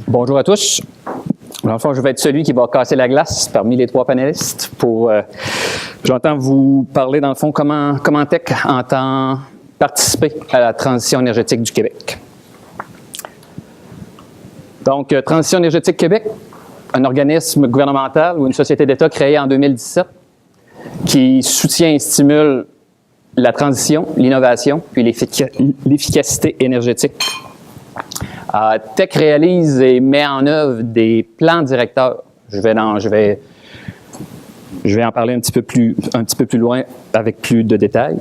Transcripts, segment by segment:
Bonjour à tous. Dans le fond, je vais être celui qui va casser la glace parmi les trois panélistes pour, j'entends vous parler dans le fond comment Tech entend participer à la transition énergétique du Québec. Donc, Transition énergétique Québec, un organisme gouvernemental ou une société d'État créée en 2017 qui soutient et stimule la transition, l'innovation, puis l'efficacité énergétique. Tech réalise et met en œuvre des plans directeurs. Je vais en parler un petit peu plus loin avec plus de détails.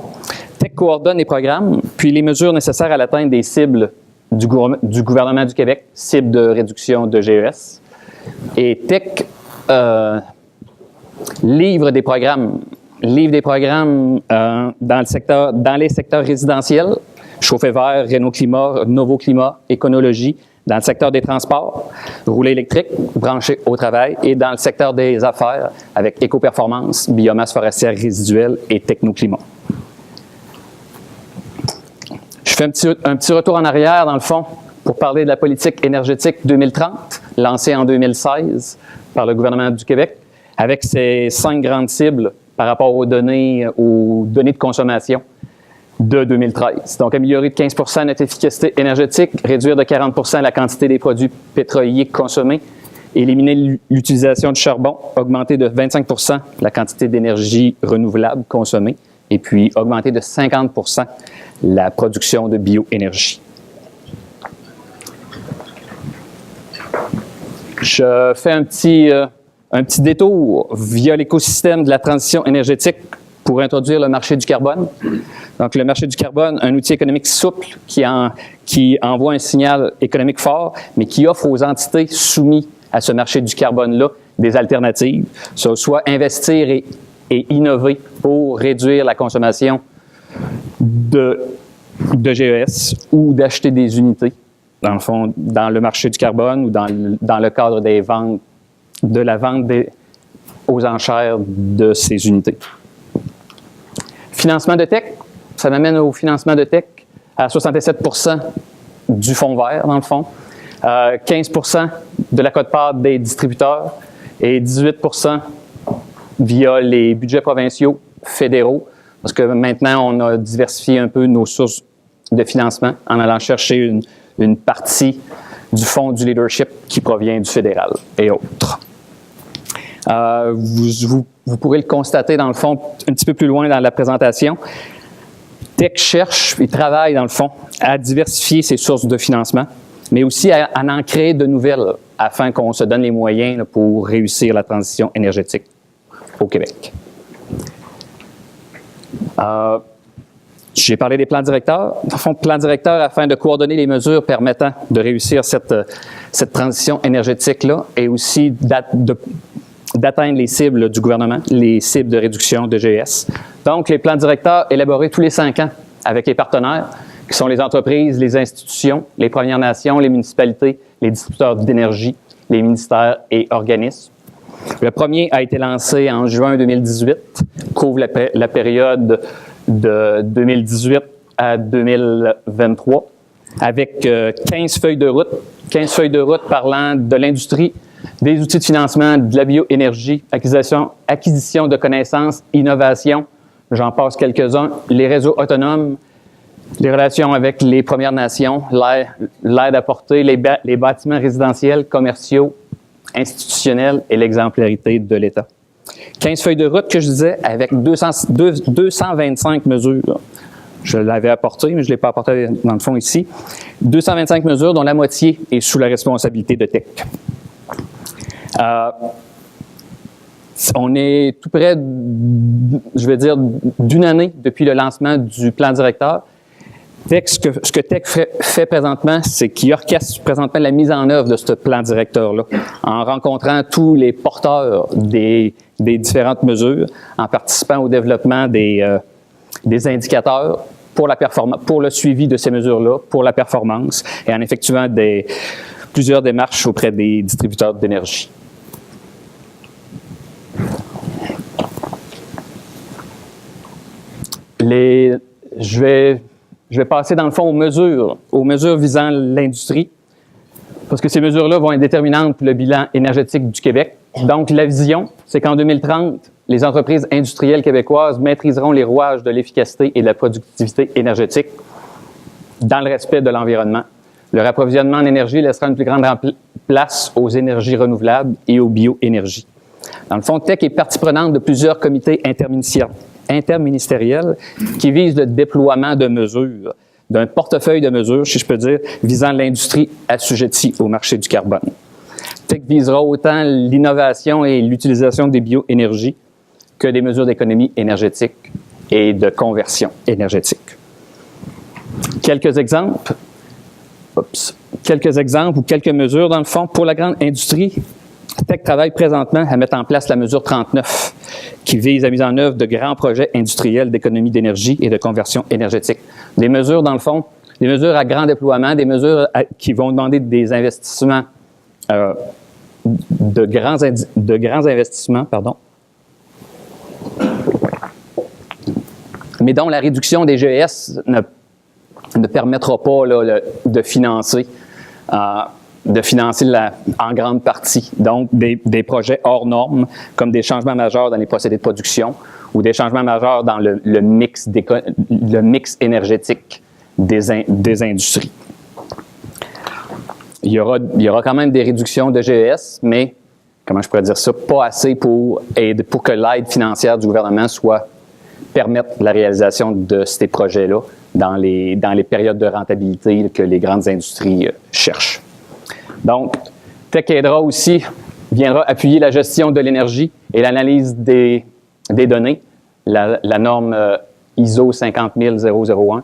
Tech coordonne les programmes, puis les mesures nécessaires à l'atteinte des cibles du gouvernement du Québec, cibles de réduction de GES. Et Tech livre des programmes dans les secteurs résidentiels, Chauffer vert, Réno Climat, Novo Climat, Éconologie, dans le secteur des transports, rouler électrique, branché au travail, et dans le secteur des affaires avec Éco-performance, biomasse forestière résiduelle et Technoclimat. Je fais un petit retour en arrière, dans le fond, pour parler de la politique énergétique 2030, lancée en 2016 par le gouvernement du Québec, avec ses 5 grandes cibles par rapport aux données de consommation de 2013. Donc, améliorer de 15 % notre efficacité énergétique, réduire de 40 % la quantité des produits pétroliers consommés, éliminer l'utilisation du charbon, augmenter de 25 % la quantité d'énergie renouvelable consommée, et puis augmenter de 50 % la production de bioénergie. Je fais un petit détour via l'écosystème de la transition énergétique pour introduire le marché du carbone. Donc, le marché du carbone, un outil économique souple qui envoie un signal économique fort, mais qui offre aux entités soumises à ce marché du carbone-là des alternatives, soit investir et innover pour réduire la consommation de GES ou d'acheter des unités, dans le fond, dans le marché du carbone ou dans le cadre de la vente aux enchères de ces unités. Financement de Tech, ça m'amène au financement de Tech à 67 % du fonds vert, dans le fond, 15 % de la quote-part des distributeurs et 18 % via les budgets provinciaux fédéraux, parce que maintenant, on a diversifié un peu nos sources de financement en allant chercher une partie du fonds du leadership qui provient du fédéral et autres. Vous pourrez le constater, dans le fond, un petit peu plus loin dans la présentation. Tech cherche et travaille, dans le fond, à diversifier ses sources de financement, mais aussi à en créer de nouvelles afin qu'on se donne les moyens pour réussir la transition énergétique au Québec. J'ai parlé des plans directeurs. Dans le fond, plan directeur afin de coordonner les mesures permettant de réussir cette transition énergétique-là et aussi d'atteindre les cibles du gouvernement, les cibles de réduction de GES. Donc, les plans directeurs élaborés tous les 5 ans avec les partenaires, qui sont les entreprises, les institutions, les Premières Nations, les municipalités, les distributeurs d'énergie, les ministères et organismes. Le premier a été lancé en juin 2018, couvre la période de 2018 à 2023, avec 15 feuilles de route parlant de l'industrie, des outils de financement, de la bioénergie, acquisition de connaissances, innovation, j'en passe quelques-uns, les réseaux autonomes, les relations avec les Premières Nations, l'aide apportée, les bâtiments résidentiels, commerciaux, institutionnels et l'exemplarité de l'État. 15 feuilles de route que je disais avec 225 mesures. Je l'avais apporté, mais je ne l'ai pas apporté dans le fond ici. 225 mesures dont la moitié est sous la responsabilité de Tech. On est tout près, je vais dire, d'une année depuis le lancement du plan directeur. Tech, ce que Tech fait présentement, c'est qu'il orchestre présentement la mise en œuvre de ce plan directeur-là, en rencontrant tous les porteurs des différentes mesures, en participant au développement des indicateurs pour le suivi de ces mesures-là, pour la performance, et en effectuant plusieurs démarches auprès des distributeurs d'énergie. Je vais passer dans le fond aux mesures visant l'industrie. parce que ces mesures-là vont être déterminantes pour le bilan énergétique du Québec. Donc, la vision, c'est qu'en 2030, les entreprises industrielles québécoises maîtriseront les rouages de l'efficacité et de la productivité énergétique dans le respect de l'environnement. Leur approvisionnement en énergie laissera une plus grande place aux énergies renouvelables et aux bioénergies. Dans le fond, TEC est partie prenante de plusieurs comités interministériels qui visent le déploiement de mesures, d'un portefeuille de mesures, si je peux dire, visant l'industrie assujettie au marché du carbone. TEC visera autant l'innovation et l'utilisation des bioénergies que des mesures d'économie énergétique et de conversion énergétique. Quelques exemples ou quelques mesures, dans le fond, pour la grande industrie. TEC travaille présentement à mettre en place la mesure 39, qui vise à mise en œuvre de grands projets industriels d'économie d'énergie et de conversion énergétique. Des mesures, dans le fond, des mesures à grand déploiement, des mesures qui vont demander des investissements, de grands investissements, mais dont la réduction des GES ne permettra pas là, de financer en grande partie. Donc, des projets hors normes, comme des changements majeurs dans les procédés de production ou des changements majeurs dans le mix énergétique des industries. Il y aura quand même des réductions de GES, mais, comment je pourrais dire ça, pas assez pour que l'aide financière du gouvernement permette la réalisation de ces projets-là dans les périodes de rentabilité que les grandes industries cherchent. Donc, TEC viendra appuyer la gestion de l'énergie et l'analyse des données, la norme ISO 50001.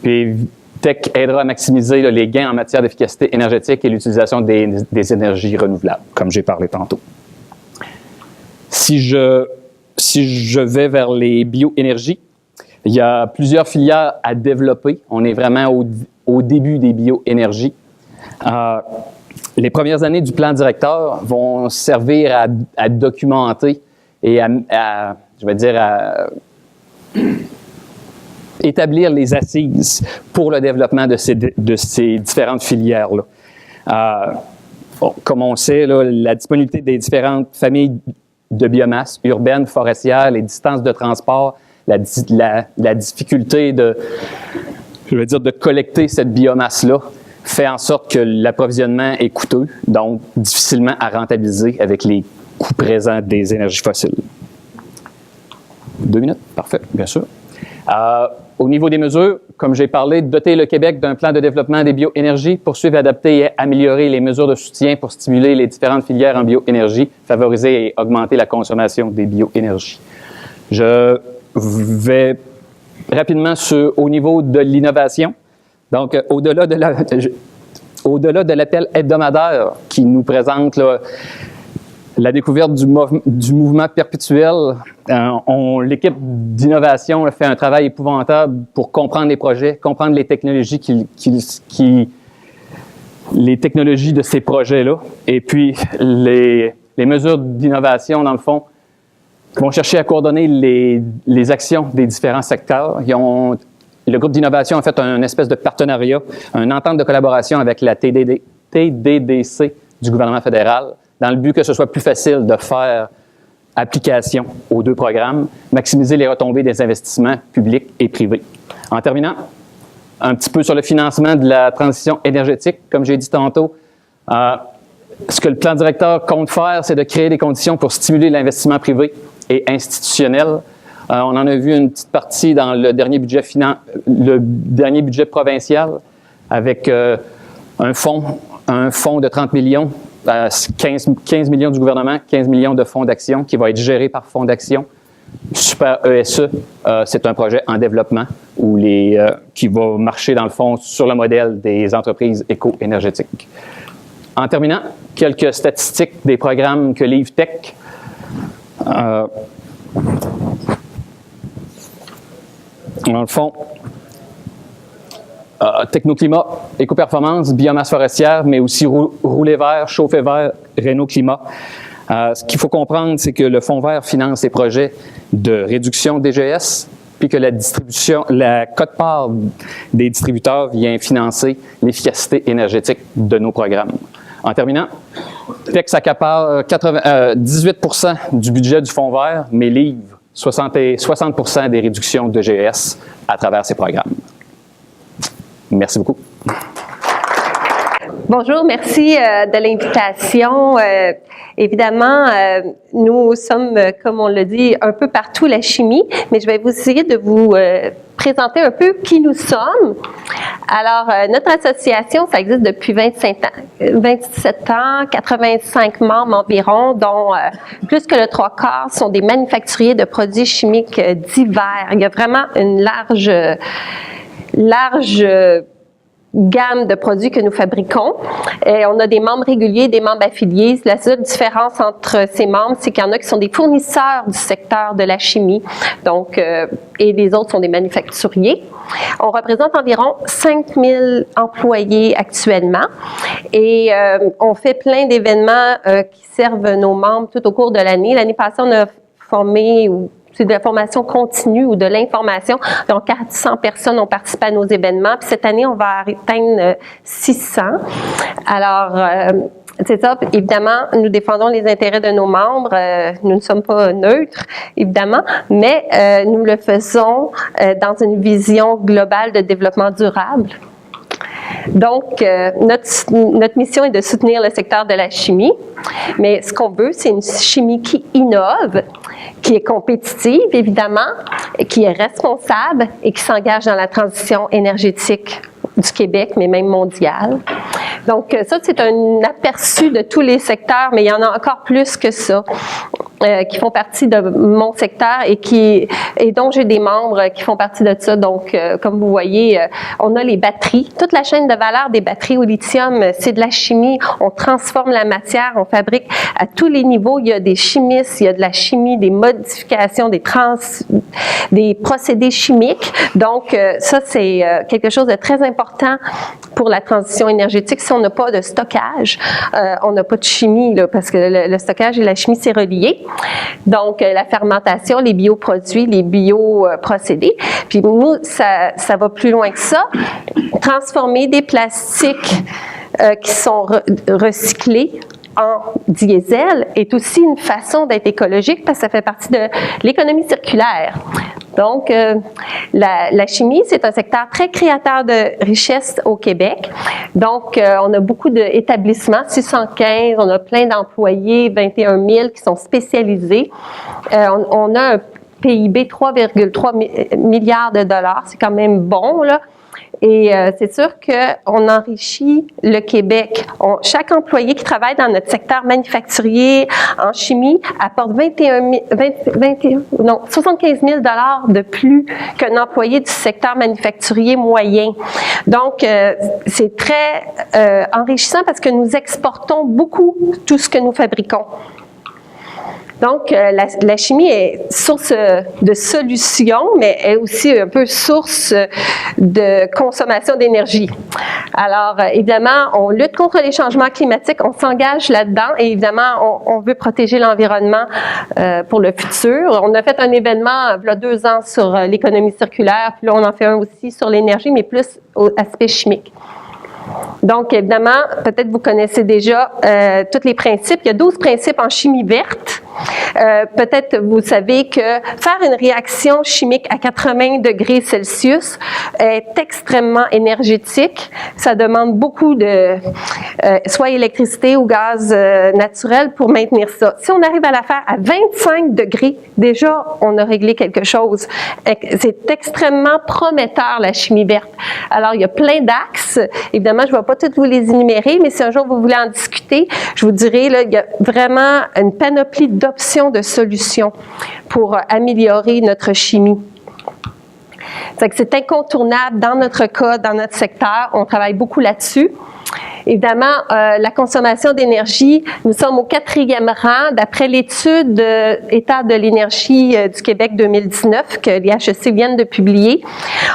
Puis, TEC aidera à maximiser les gains en matière d'efficacité énergétique et l'utilisation des énergies renouvelables, comme j'ai parlé tantôt. Si je vais vers les bioénergies, il y a plusieurs filières à développer. On est vraiment au début des bioénergies. Les premières années du plan directeur vont servir à documenter et à établir les assises pour le développement de ces différentes filières-là. Comme on sait, là, la disponibilité des différentes familles de biomasse urbaine, forestière, les distances de transport, la difficulté de collecter cette biomasse-là fait en sorte que l'approvisionnement est coûteux, donc difficilement à rentabiliser avec les coûts présents des énergies fossiles. 2 minutes, parfait, bien sûr. Au niveau des mesures, comme j'ai parlé, doter le Québec d'un plan de développement des bioénergies, poursuivre, adapter et améliorer les mesures de soutien pour stimuler les différentes filières en bioénergie, favoriser et augmenter la consommation des bioénergies. Je vais rapidement au niveau de l'innovation. Donc, au-delà de l'appel hebdomadaire qui nous présente là, la découverte du mouvement perpétuel, l'équipe d'innovation fait un travail épouvantable pour comprendre les projets, comprendre les technologies les technologies de ces projets-là, et puis les mesures d'innovation, dans le fond, vont chercher à coordonner les actions des différents secteurs. Le groupe d'innovation a fait un espèce de partenariat, une entente de collaboration avec la TDDC du gouvernement fédéral, dans le but que ce soit plus facile de faire application aux 2 programmes, maximiser les retombées des investissements publics et privés. En terminant, un petit peu sur le financement de la transition énergétique, comme j'ai dit tantôt, ce que le plan directeur compte faire, c'est de créer des conditions pour stimuler l'investissement privé et institutionnel. On en a vu une petite partie dans le dernier budget provincial avec un fonds de 30 millions, 15 millions du gouvernement, 15 millions de fonds d'action qui va être géré par fonds d'action. Super ESE, c'est un projet en développement qui va marcher dans le fond sur le modèle des entreprises éco-énergétiques. En terminant, quelques statistiques des programmes que livre TEC. Dans le fond, Technoclimat, Écoperformance, Biomasse forestière, mais aussi Rouler vert, Chauffer vert, Réno Climat. Ce qu'il faut comprendre, c'est que le Fonds vert finance les projets de réduction des GES, puis que la quote-part des distributeurs vient financer l'efficacité énergétique de nos programmes. En terminant, PEX accapare 18% du budget du Fonds vert, mais livre 60 des réductions de GES à travers ces programmes. Merci beaucoup. Bonjour, merci de l'invitation. Évidemment, nous sommes, comme on l'a dit, un peu partout la chimie, mais je vais vous essayer de vous présenter un peu qui nous sommes. Alors, notre association, ça existe depuis 27 ans, 85 membres environ, dont plus que le 3/4 sont des manufacturiers de produits chimiques divers. Il y a vraiment une large gamme de produits que nous fabriquons. Et on a des membres réguliers, des membres affiliés. La seule différence entre ces membres, c'est qu'il y en a qui sont des fournisseurs du secteur de la chimie, donc, et les autres sont des manufacturiers. On représente environ 5000 employés actuellement et on fait plein d'événements qui servent nos membres tout au cours de l'année. L'année passée, on a formé c'est de la formation continue ou de l'information. Donc, 400 personnes ont participé à nos événements. Puis cette année, on va atteindre 600. Alors, c'est ça. Évidemment, nous défendons les intérêts de nos membres. Nous ne sommes pas neutres, évidemment, mais nous le faisons dans une vision globale de développement durable. Donc, notre mission est de soutenir le secteur de la chimie, mais ce qu'on veut, c'est une chimie qui innove, qui est compétitive, évidemment, qui est responsable et qui s'engage dans la transition énergétique du Québec, mais même mondiale. Donc, ça, c'est un aperçu de tous les secteurs, mais il y en a encore plus que ça, qui font partie de mon secteur et dont j'ai des membres qui font partie de ça. Donc, comme vous voyez, on a les batteries. Toute la chaîne de valeur des batteries au lithium, c'est de la chimie. On transforme la matière, on fabrique à tous les niveaux. Il y a des chimistes, il y a de la chimie, des modifications, des procédés chimiques. Donc, ça, c'est quelque chose de très important pour la transition énergétique. Si on n'a pas de stockage, on n'a pas de chimie, là, parce que le stockage et la chimie, c'est relié. Donc, la fermentation, les bioproduits, les bioprocédés. Puis nous, ça va plus loin que ça. Transformer des plastiques qui sont recyclés en diesel est aussi une façon d'être écologique parce que ça fait partie de l'économie circulaire. Donc, la chimie, c'est un secteur très créateur de richesse au Québec. Donc, on a beaucoup d'établissements, 615, on a plein d'employés, 21 000 qui sont spécialisés. On a un PIB 3,3 milliards de dollars, c'est quand même bon, là. Et c'est sûr qu'on enrichit le Québec. Chaque employé qui travaille dans notre secteur manufacturier en chimie apporte 75 000 $ de plus qu'un employé du secteur manufacturier moyen. Donc, c'est très enrichissant parce que nous exportons beaucoup tout ce que nous fabriquons. Donc, la chimie est source de solutions, mais est aussi un peu source de consommation d'énergie. Alors, évidemment, on lutte contre les changements climatiques, on s'engage là-dedans et évidemment, on veut protéger l'environnement pour le futur. On a fait un événement il y a 2 ans sur l'économie circulaire, puis là, on en fait un aussi sur l'énergie, mais plus au aspect chimique. Donc, évidemment, peut-être vous connaissez déjà tous les principes. Il y a 12 principes en chimie verte. Peut-être vous savez que faire une réaction chimique à 80 degrés Celsius est extrêmement énergétique. Ça demande beaucoup de soit électricité ou gaz naturel pour maintenir ça. Si on arrive à la faire à 25 degrés, déjà, on a réglé quelque chose. C'est extrêmement prometteur, la chimie verte. Alors, il y a plein d'axes. Évidemment, je ne vais pas toutes vous les énumérer, mais si un jour vous voulez en discuter, je vous dirai, là, il y a vraiment une panoplie d'options, de solutions pour améliorer notre chimie. C'est incontournable dans notre cas, dans notre secteur. On travaille beaucoup là-dessus. Évidemment, la consommation d'énergie, nous sommes au 4e rang d'après l'étude État de l'énergie du Québec 2019 que l'IHEC viennent de publier.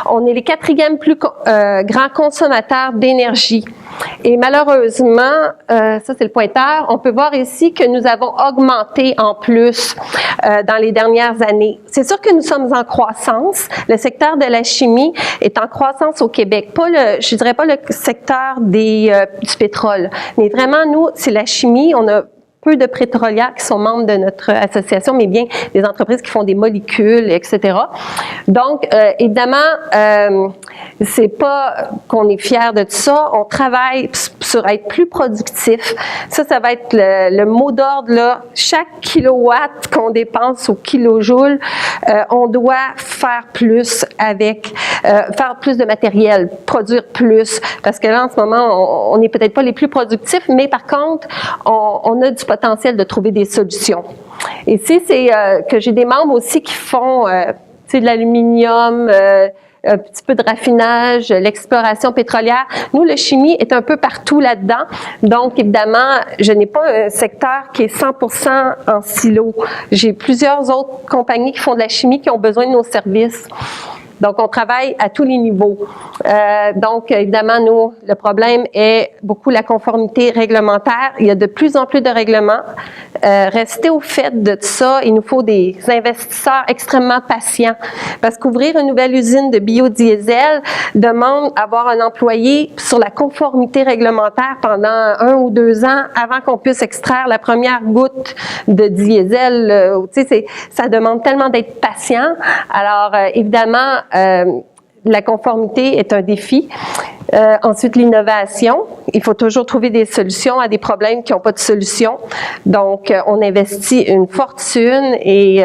On est les 4e plus grands consommateurs d'énergie. Et malheureusement, ça c'est le pointeur, on peut voir ici que nous avons augmenté en plus dans les dernières années. C'est sûr que nous sommes en croissance. Le secteur de la chimie est en croissance au Québec. Pas je dirais pas le secteur du pétrole, mais vraiment nous, c'est la chimie. On a peu de pétrolières qui sont membres de notre association, mais bien des entreprises qui font des molécules, etc. Donc, évidemment, c'est pas qu'on est fiers de tout ça. On travaille sur être plus productif. Ça va être le mot d'ordre, là. Chaque kilowatt qu'on dépense au kilojoule, on doit faire plus avec, faire plus de matériel, produire plus. Parce que là, en ce moment, on n'est peut-être pas les plus productifs, mais par contre, on a du potentiel de trouver des solutions. Ici, c'est que j'ai des membres aussi qui font de l'aluminium, un petit peu de raffinage, l'exploration pétrolière. Nous, le chimie est un peu partout là-dedans. Donc, évidemment, je n'ai pas un secteur qui est 100% en silo. J'ai plusieurs autres compagnies qui font de la chimie qui ont besoin de nos services. Donc, on travaille à tous les niveaux. Donc, évidemment, nous, le problème est beaucoup la conformité réglementaire. Il y a de plus en plus de règlements. Rester au fait de ça, il nous faut des investisseurs extrêmement patients. Parce qu'ouvrir une nouvelle usine de biodiesel demande d'avoir un employé sur la conformité réglementaire pendant 1 ou 2 ans avant qu'on puisse extraire la première goutte de diesel. Tu sais, ça demande tellement d'être patient. Alors, évidemment, la conformité est un défi. Ensuite, l'innovation. Il faut toujours trouver des solutions à des problèmes qui n'ont pas de solution. Donc, on investit une fortune et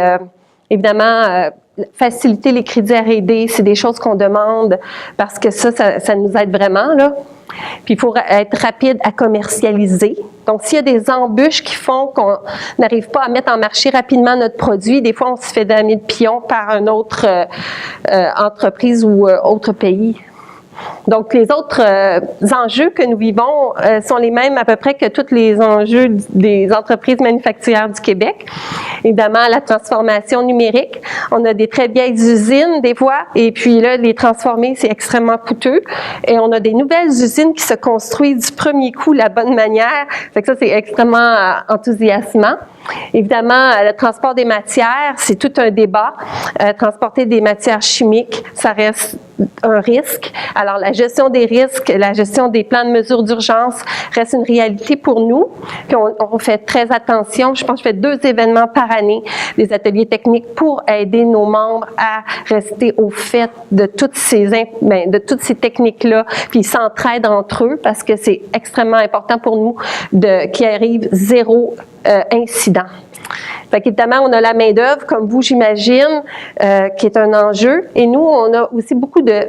évidemment, faciliter les crédits R&D, c'est des choses qu'on demande parce que ça nous aide vraiment, là. Puis, il faut être rapide à commercialiser. Donc, s'il y a des embûches qui font qu'on n'arrive pas à mettre en marché rapidement notre produit, des fois, on se fait damer de pion par une autre entreprise ou autre pays. Donc, les autres enjeux que nous vivons sont les mêmes à peu près que tous les enjeux des entreprises manufacturières du Québec. Évidemment, la transformation numérique. On a des très vieilles usines, des fois, et puis là, les transformer, c'est extrêmement coûteux. Et on a des nouvelles usines qui se construisent du premier coup la bonne manière. Fait que ça, c'est extrêmement enthousiasmant. Évidemment, le transport des matières, c'est tout un débat. Transporter des matières chimiques, ça reste un risque. Alors, la gestion des risques, la gestion des plans de mesures d'urgence reste une réalité pour nous. Puis, on fait très attention. Je pense que je fais 2 événements par année, des ateliers techniques pour aider nos membres à rester au fait de toutes ces techniques-là. Puis, ils s'entraident entre eux parce que c'est extrêmement important pour nous qu'il arrive 0 incident. Fait qu'évidemment, on a la main-d'œuvre, comme vous, j'imagine, qui est un enjeu. Et nous, on a aussi beaucoup de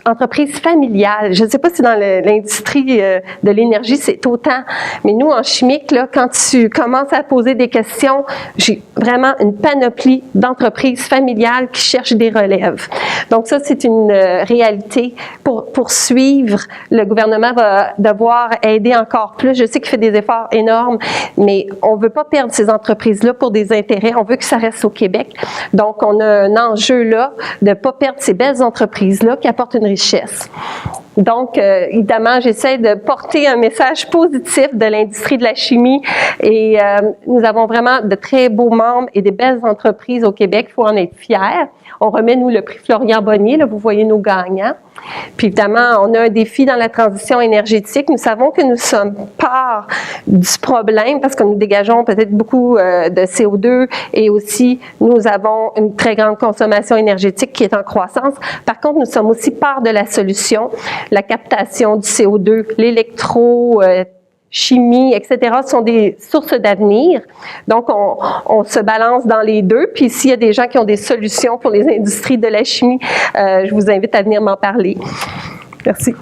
entreprises familiales. Je ne sais pas si dans l'industrie de l'énergie, c'est autant. Mais nous, en chimique, là, quand tu commences à poser des questions, j'ai vraiment une panoplie d'entreprises familiales qui cherchent des relèves. Donc ça, c'est une réalité. Pour poursuivre, le gouvernement va devoir aider encore plus. Je sais qu'il fait des efforts énormes, mais on ne veut pas perdre ces entreprises-là pour des intérêts. On veut que ça reste au Québec. Donc, on a un enjeu là de ne pas perdre ces belles entreprises-là qui apportent une richesse. Donc, évidemment, j'essaie de porter un message positif de l'industrie de la chimie et nous avons vraiment de très beaux membres et des belles entreprises au Québec. Il faut en être fiers. On remet, nous, le prix Florian Bonnier. Là, vous voyez nos gagnants. Puis, évidemment, on a un défi dans la transition énergétique. Nous savons que nous sommes part du problème parce que nous dégageons peut-être beaucoup de CO2 et aussi, nous avons une très grande consommation énergétique qui est en croissance. Par contre, nous sommes aussi part de la solution. La captation du CO2, chimie, etc., sont des sources d'avenir. Donc, on se balance dans les deux. Puis, s'il y a des gens qui ont des solutions pour les industries de la chimie, je vous invite à venir m'en parler. Merci.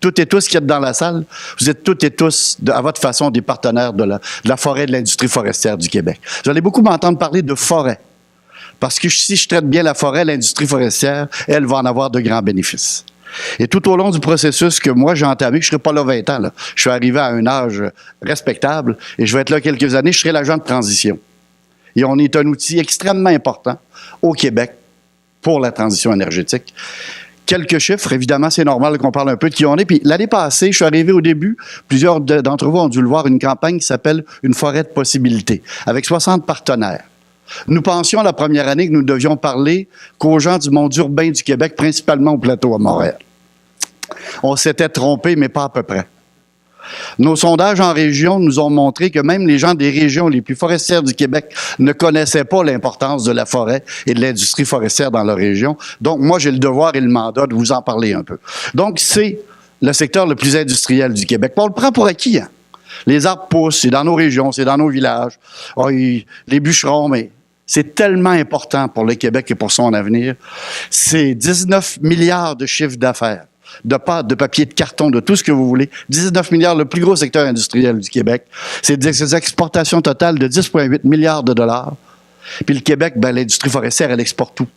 Toutes et tous qui êtes dans la salle, vous êtes toutes et tous, à votre façon, des partenaires de la forêt, de l'industrie forestière du Québec. Vous allez beaucoup m'entendre parler de forêt. Parce que si je traite bien la forêt, l'industrie forestière, elle va en avoir de grands bénéfices. Et tout au long du processus que moi j'ai entamé, je ne serai pas là 20 ans, là. Je suis arrivé à un âge respectable et je vais être là quelques années, je serai l'agent de transition. Et on est un outil extrêmement important au Québec pour la transition énergétique Quelques chiffres, évidemment, c'est normal qu'on parle un peu de qui on est. Puis l'année passée, je suis arrivé au début, plusieurs d'entre vous ont dû le voir, une campagne qui s'appelle « Une forêt de possibilités », avec 60 partenaires. Nous pensions la première année que nous devions parler qu'aux gens du monde urbain du Québec, principalement au plateau à Montréal. On s'était trompé, mais pas à peu près. Nos sondages en région nous ont montré que même les gens des régions les plus forestières du Québec ne connaissaient pas l'importance de la forêt et de l'industrie forestière dans leur région. Donc, moi, j'ai le devoir et le mandat de vous en parler un peu. Donc, c'est le secteur le plus industriel du Québec. On le prend pour acquis, hein? Les arbres poussent, c'est dans nos régions, c'est dans nos villages. Oh, les bûcherons, mais c'est tellement important pour le Québec et pour son avenir. C'est 19 milliards de chiffre d'affaires. De pâte, de papier, de carton, de tout ce que vous voulez. 19 milliards, le plus gros secteur industriel du Québec. C'est des exportations totales de 10,8 milliards de dollars. Puis le Québec, ben, l'industrie forestière, elle exporte tout.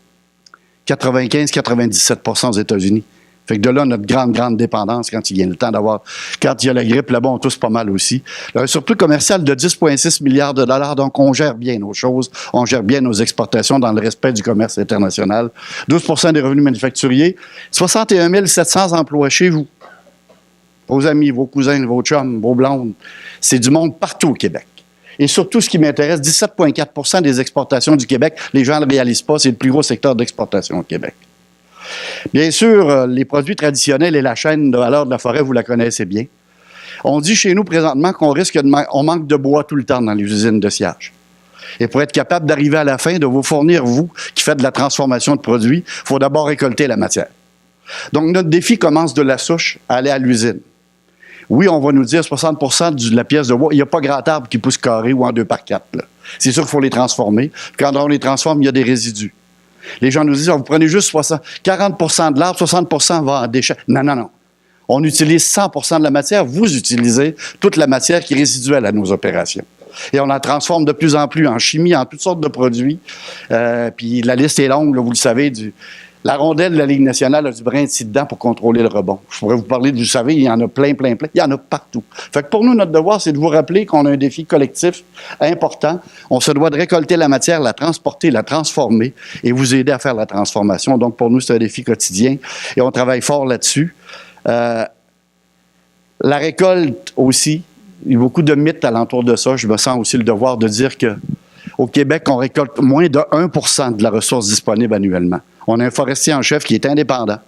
95-97% aux États-Unis. Fait que de là, notre grande dépendance quand il vient le temps d'avoir... Quand il y a la grippe, là-bas, on tousse pas mal aussi. Un surplus commercial de 10,6 milliards de dollars, donc on gère bien nos choses, on gère bien nos exportations dans le respect du commerce international. 12% des revenus manufacturiers, 61 700 emplois chez vous. Vos amis, vos cousins, vos chums, vos blondes. C'est du monde partout au Québec. Et surtout, ce qui m'intéresse, 17,4% des exportations du Québec, les gens ne le réalisent pas, c'est le plus gros secteur d'exportation au Québec. Bien sûr, les produits traditionnels et la chaîne de valeur de la forêt, vous la connaissez bien. On dit chez nous présentement qu'on risque on manque de bois tout le temps dans les usines de sciage. Et pour être capable d'arriver à la fin, de vous fournir, vous, qui faites de la transformation de produits, il faut d'abord récolter la matière. Donc, notre défi commence de la souche à aller à l'usine. Oui, on va nous dire 60% de la pièce de bois, il n'y a pas grand arbre qui pousse carré ou en 2x4. C'est sûr qu'il faut les transformer. Quand on les transforme, il y a des résidus. Les gens nous disent, vous prenez juste 40% de l'arbre, 60% va en déchets. Non. On utilise 100% de la matière. Vous utilisez toute la matière qui est résiduelle à nos opérations. Et on la transforme de plus en plus en chimie, en toutes sortes de produits. Puis la liste est longue, là, vous le savez. La rondelle de la Ligue nationale a du brin de dedans pour contrôler le rebond. Je pourrais vous parler, vous savez, il y en a plein. Il y en a partout. Fait que pour nous, notre devoir, c'est de vous rappeler qu'on a un défi collectif important. On se doit de récolter la matière, la transporter, la transformer et vous aider à faire la transformation. Donc, pour nous, c'est un défi quotidien et on travaille fort là-dessus. La récolte aussi, il y a beaucoup de mythes alentour de ça. Je me sens aussi le devoir de dire que au Québec, on récolte moins de 1% de la ressource disponible annuellement. On a un forestier en chef qui est indépendant,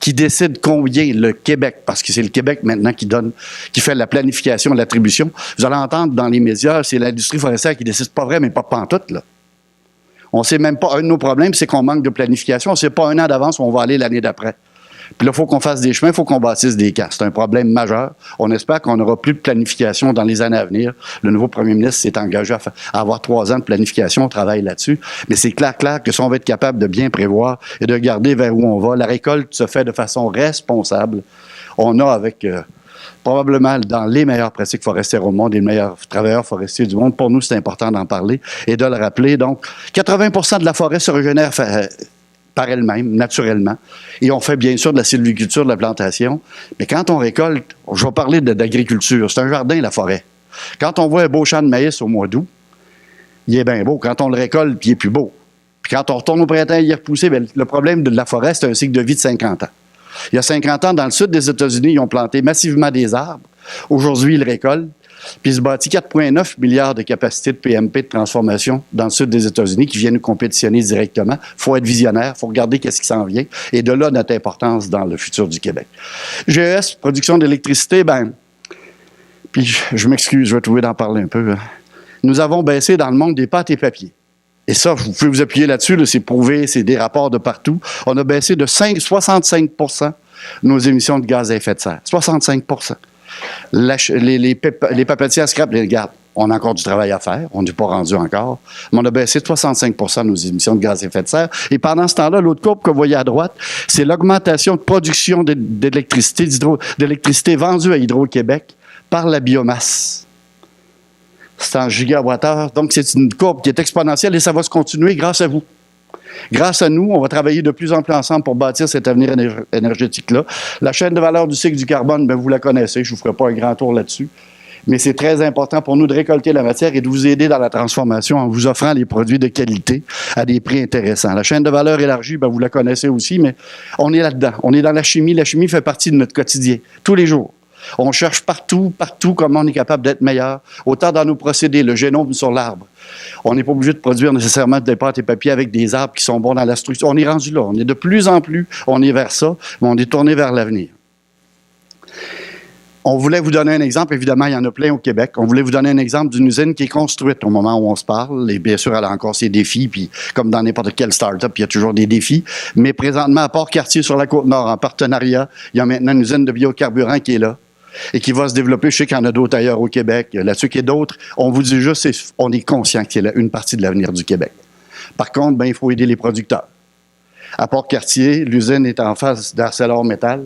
qui décide combien le Québec, parce que c'est le Québec maintenant qui fait la planification, l'attribution. Vous allez entendre dans les médias, c'est l'industrie forestière qui décide, pas vrai, mais pas pantoute, là. On ne sait même pas, un de nos problèmes, c'est qu'on manque de planification. On ne sait pas un an d'avance où on va aller l'année d'après. Puis là, il faut qu'on fasse des chemins, il faut qu'on bâtisse des camps. C'est un problème majeur. On espère qu'on n'aura plus de planification dans les années à venir. Le nouveau premier ministre s'est engagé à avoir 3 ans de planification. On travaille là-dessus. Mais c'est clair que si on va être capable de bien prévoir et de regarder vers où on va, la récolte se fait de façon responsable. On a avec probablement dans les meilleures pratiques forestières au monde, les meilleurs travailleurs forestiers du monde. Pour nous, c'est important d'en parler et de le rappeler. Donc, 80% de la forêt se régénère par elle-même, naturellement. Et on fait bien sûr de la sylviculture, de la plantation. Mais quand on récolte, je vais parler d'agriculture. C'est un jardin, la forêt. Quand on voit un beau champ de maïs au mois d'août, il est bien beau. Quand on le récolte, il est plus beau. Puis quand on retourne au printemps, il est repoussé. Bien, le problème de la forêt, c'est un cycle de vie de 50 ans. Il y a 50 ans, dans le sud des États-Unis, ils ont planté massivement des arbres. Aujourd'hui, ils récoltent. Puis ils se bâtit 4,9 milliards de capacités de PMP de transformation dans le sud des États-Unis qui viennent nous compétitionner directement. Il faut être visionnaire, il faut regarder qu'est-ce qui s'en vient. Et de là, notre importance dans le futur du Québec. GES, production d'électricité, puis je m'excuse, je vais trouver d'en parler un peu. Nous avons baissé dans le monde des pâtes et papiers. Et ça, vous pouvez vous appuyer là-dessus, là, c'est prouvé, c'est des rapports de partout. On a baissé de 65% nos émissions de gaz à effet de serre. 65%. Les papetiers à scrap, regarde, on a encore du travail à faire, on n'est pas rendu encore, mais on a baissé de 65% nos émissions de gaz à effet de serre. Et pendant ce temps-là, l'autre courbe que vous voyez à droite, c'est l'augmentation de production d'électricité vendue à Hydro-Québec par la biomasse. C'est en gigawattheure, donc c'est une courbe qui est exponentielle et ça va se continuer grâce à vous. Grâce à nous, on va travailler de plus en plus ensemble pour bâtir cet avenir énergétique-là. La chaîne de valeur du cycle du carbone, vous la connaissez, je ne vous ferai pas un grand tour là-dessus. Mais c'est très important pour nous de récolter la matière et de vous aider dans la transformation en vous offrant les produits de qualité à des prix intéressants. La chaîne de valeur élargie, ben, vous la connaissez aussi, mais on est là-dedans. On est dans la chimie. La chimie fait partie de notre quotidien, tous les jours. On cherche partout comment on est capable d'être meilleur, autant dans nos procédés, le génome sur l'arbre. On n'est pas obligé de produire nécessairement des pâtes et papiers avec des arbres qui sont bons dans la structure. On est rendu là. On est de plus en plus, on est vers ça, mais on est tourné vers l'avenir. On voulait vous donner un exemple. Évidemment, il y en a plein au Québec. On voulait vous donner un exemple d'une usine qui est construite au moment où on se parle. Et bien sûr, elle a encore ses défis. Puis, comme dans n'importe quelle start-up, il y a toujours des défis. Mais présentement, à Port-Cartier, sur la Côte-Nord, en partenariat, il y a maintenant une usine de biocarburant qui est là et qui va se développer. Je sais qu'il y en a d'autres ailleurs au Québec. Là-dessus, qu'il y a d'autres. On vous dit juste, on est conscient que c'est une partie de l'avenir du Québec. Par contre, ben, il faut aider les producteurs. À Port-Cartier, l'usine est en face d'ArcelorMittal.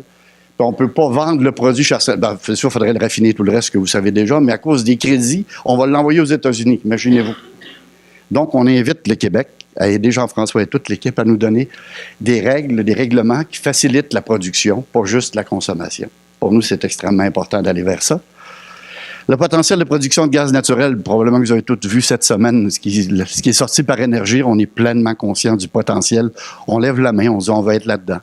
On ne peut pas vendre le produit chez ArcelorMittal. C'est sûr, il faudrait le raffiner, tout le reste que vous savez déjà, mais à cause des crédits, on va l'envoyer aux États-Unis, imaginez-vous. Donc, on invite le Québec à aider Jean-François et toute l'équipe à nous donner des règles, des règlements qui facilitent la production, pas juste la consommation. Pour nous, c'est extrêmement important d'aller vers ça. Le potentiel de production de gaz naturel, probablement que vous avez tous vu cette semaine, ce qui est sorti par Énergir, on est pleinement conscient du potentiel. On lève la main, on se dit on va être là-dedans.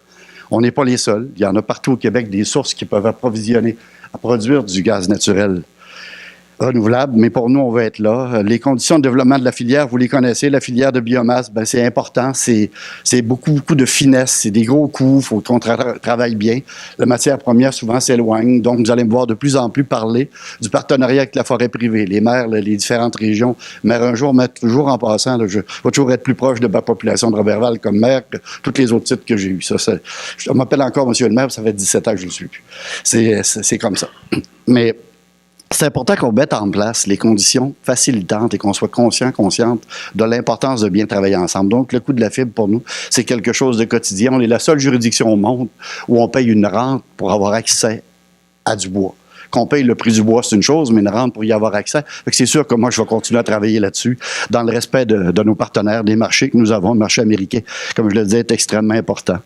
On n'est pas les seuls. Il y en a partout au Québec des sources qui peuvent approvisionner, à produire du gaz naturel renouvelable, mais pour nous, on va être là. Les conditions de développement de la filière, vous les connaissez, la filière de biomasse, ben, c'est important, c'est beaucoup de finesse, c'est des gros coûts, il faut qu'on travaille bien. La matière première, souvent, s'éloigne, donc vous allez me voir de plus en plus parler du partenariat avec la forêt privée, les maires, les différentes régions. Maire un jour, mais toujours en passant, là, je vais toujours être plus proche de ma population de Robertval comme maire que tous les autres titres que j'ai eus. Je m'appelle encore monsieur le maire, ça fait 17 ans que je le suis plus. C'est comme ça. Mais c'est important qu'on mette en place les conditions facilitantes et qu'on soit consciente de l'importance de bien travailler ensemble. Donc, le coût de la fibre, pour nous, c'est quelque chose de quotidien. On est la seule juridiction au monde où on paye une rente pour avoir accès à du bois. Qu'on paye le prix du bois, c'est une chose, mais une rente pour y avoir accès. Fait que c'est sûr que moi, je vais continuer à travailler là-dessus, dans le respect de nos partenaires, des marchés que nous avons. Le marché américain, comme je le disais, est extrêmement important.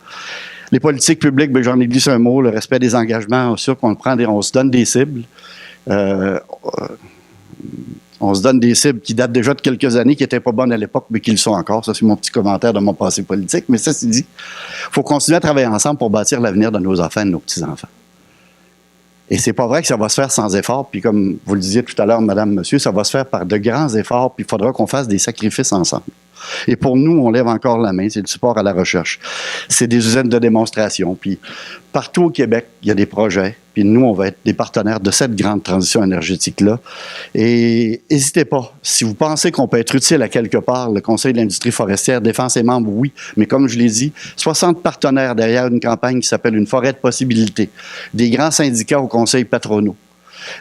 Les politiques publiques, bien, j'en ai glissé un mot, le respect des engagements, sûr qu'on on se donne des cibles. On se donne des cibles qui datent déjà de quelques années, qui n'étaient pas bonnes à l'époque, mais qui le sont encore. Ça, c'est mon petit commentaire de mon passé politique. Mais ça, c'est dit. Il faut continuer à travailler ensemble pour bâtir l'avenir de nos enfants et de nos petits-enfants. Et c'est pas vrai que ça va se faire sans effort. Puis comme vous le disiez tout à l'heure, madame, monsieur, ça va se faire par de grands efforts. Puis il faudra qu'on fasse des sacrifices ensemble. Et pour nous, on lève encore la main, c'est du support à la recherche. C'est des usines de démonstration. Puis partout au Québec, il y a des projets. Puis nous, on va être des partenaires de cette grande transition énergétique-là. Et n'hésitez pas, si vous pensez qu'on peut être utile à quelque part, le Conseil de l'industrie forestière défend ses membres, oui. Mais comme je l'ai dit, 60 partenaires derrière une campagne qui s'appelle une forêt de possibilités. Des grands syndicats au Conseil patronaux.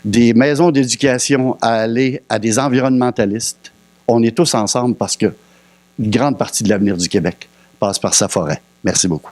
Des maisons d'éducation à aller à des environnementalistes. On est tous ensemble parce que une grande partie de l'avenir du Québec passe par sa forêt. Merci beaucoup.